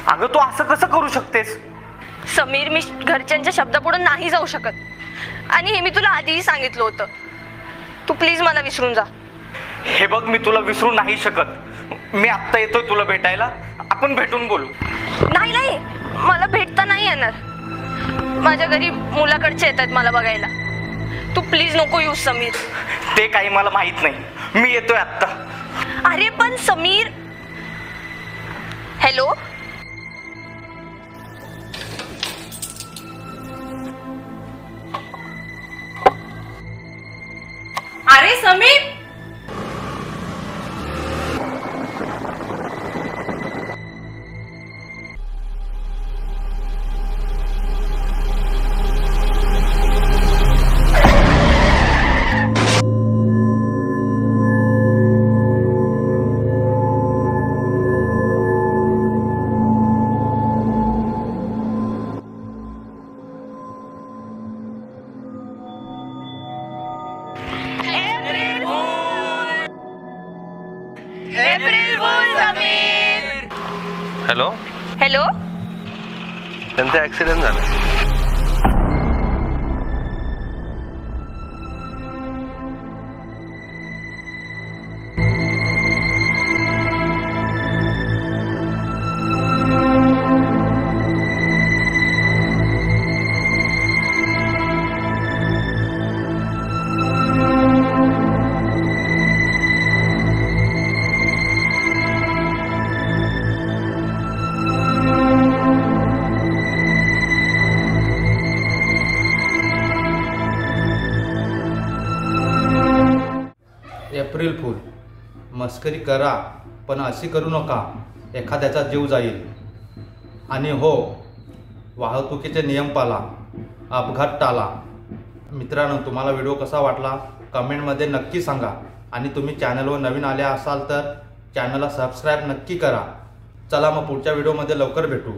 अगं तू असं कसं करू शकतेस? समीर, मी घरच्यांच्या शब्दापुढे नाही जाऊ शकत, आणि हे मी तुला आधीही सांगितलं होतं. तू प्लीज मला विसरून जा. हे बघ, मी तुला विसरू नाही शकत. मी आत्ता येतोय तुला भेटायला, आपण भेटून बोलू. नाही नाही, मला भेटता नाही येणार. माझ्या घरी मुलाकडचे येतात मला बघायला. तू प्लीज नको येऊ समीर. ते काही मला माहित नाही, मी येतोय आत्ता. अरे पण समीर. हॅलो. अरे समीर, हॅलो हॅलो. त्यांचा ऍक्सिडेंट झाला. एप्रिल फूल. मस्करी करा पण अशी करू नका, एखाद्याचा जीव जाईल. आणि हो, वाहतुकीचे नियम पाळा, अपघात टाळा. मित्रांनो, तुम्हाला व्हिडिओ कसा वाटला कमेंटमध्ये नक्की सांगा. आणि तुम्ही चॅनलवर नवीन आले असाल तर चॅनलला सबस्क्राईब नक्की करा. चला मग पुढच्या व्हिडिओमध्ये लवकर भेटू.